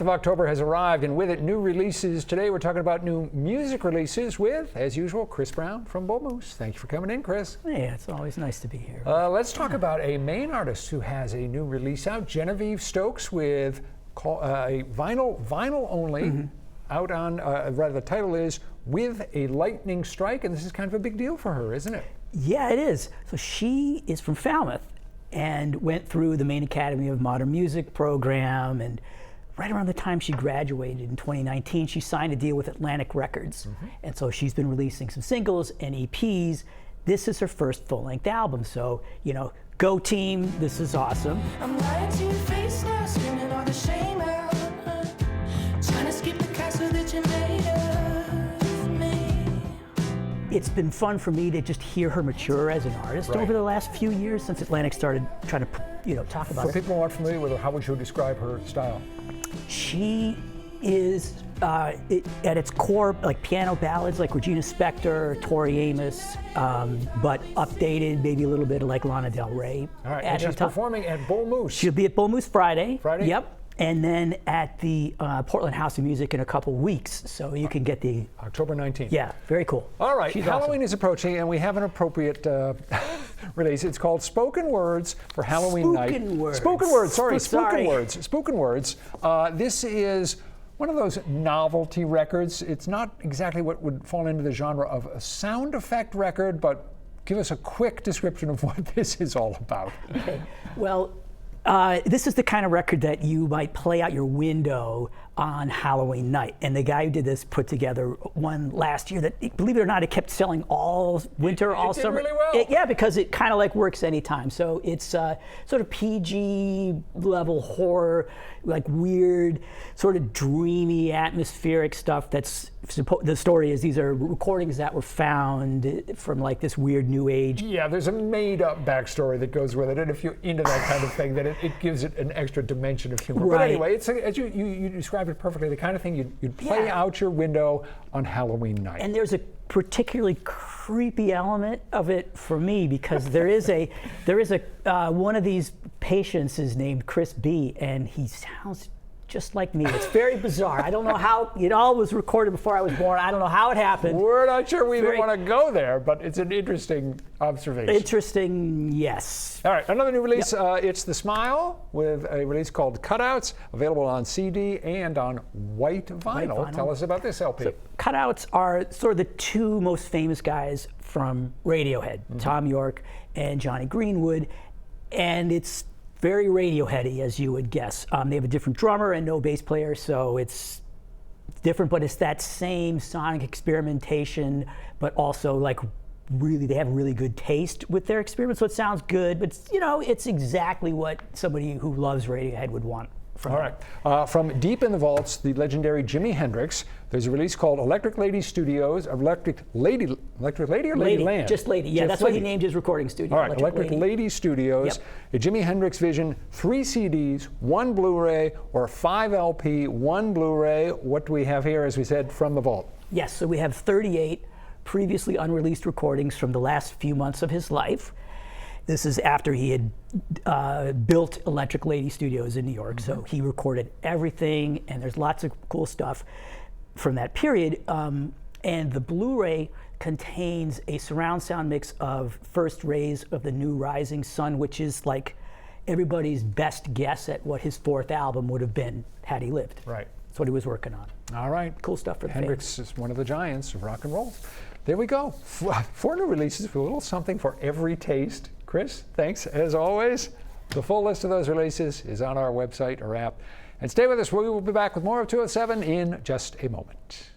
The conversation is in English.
of October has arrived, and with it, new releases. Today, we're talking about new music releases with, as usual, Chris Brown from Bull Moose. Thank you for coming in, Chris. Yeah, it's always nice to be here. Let's talk about a Maine artist who has a new release out, Genevieve Stokes, with a vinyl only, out on, rather the title is With a Lightning Strike, and this is kind of a big deal for her, isn't it? Yeah, it is. So she is from Falmouth and went through the Maine Academy of Modern Music program, and right around the time she graduated in 2019, she signed a deal with Atlantic Records. And so she's been releasing some singles and EPs. This is her first full-length album, so, you know, go team, this is awesome. I'm lying to your face now, screaming all the shame out. Trying to skip the castle that you made of me. It's been fun for me to just hear her mature as an artist over the last few years since Atlantic started trying to, you know, talk about For it. people who aren't familiar with her, how would you describe her style? She is, at its core, like piano ballads like Regina Spektor, Tori Amos, but updated, maybe a little bit like Lana Del Rey. All right, and she's performing at Bull Moose. She'll be at Bull Moose Friday. Friday? Yep. And then at the Portland House of Music in a couple weeks, so you can get the... October 19th. Yeah, very cool. All right, She's Halloween awesome. is approaching, and we have an appropriate release. It's called Spoken Words for Halloween Night. Spoken Words, sorry. Spoken Words. This is one of those novelty records. It's not exactly what would fall into the genre of a sound effect record, but give us a quick description of what this is all about. Okay. Well, this is the kind of record that you might play out your window on Halloween night. And the guy who did this put together one last year that, believe it or not, it kept selling all winter, all summer. It did really well. Yeah, because it kind of like works anytime. So it's sort of PG level horror, like weird, sort of dreamy, atmospheric stuff. That's the story is these are recordings that were found from like this weird new age. Yeah, there's a made-up backstory that goes with it, and if you're into that kind of thing, then it gives it an extra dimension of humor. Right. But anyway, it's as you described it perfectly, the kind of thing you'd play out your window on Halloween night. And there's a particularly creepy element of it for me because there is a one of these patients is named Chris B, and he sounds just like me. It's very bizarre. I don't know how it all was recorded before I was born. I don't know how it happened. We're not sure we even want to go there, but it's an interesting observation. Interesting, yes. All right, another new release. It's The Smile with a release called Cutouts, available on CD and on white vinyl. Tell us about this LP. So, Cutouts are sort of the two most famous guys from Radiohead, Tom York and Johnny Greenwood, and it's very Radioheady, as you would guess. They have a different drummer and no bass player, so it's different, but it's that same sonic experimentation, but also like really, they have really good taste with their experiments, so it sounds good, but you know, it's exactly what somebody who loves Radiohead would want. All right. From deep in the vaults, the legendary Jimi Hendrix. There's a release called Electric Lady Studios. Electric Lady or Lady Land? Just Lady. Yeah, that's what he named his recording studio. All right. Electric Lady Studios. Yep. A Jimi Hendrix vision. 3 CDs, 1 Blu-ray, or 5 LP, 1 Blu-ray. What do we have here, as we said, from the vault? Yes. So we have 38 previously unreleased recordings from the last few months of his life. This is after he had built Electric Lady Studios in New York, so he recorded everything, and there's lots of cool stuff from that period. And the Blu-ray contains a surround sound mix of First Rays of the New Rising Sun, which is like everybody's best guess at what his 4th album would have been had he lived. Right. That's what he was working on. All right. Cool stuff for the Hendrix fans. is one of the giants of rock and roll. There we go. 4 new releases with a little something for every taste. Chris, thanks as always. The full list of those releases is on our website or app. And stay with us. We will be back with more of 207 in just a moment.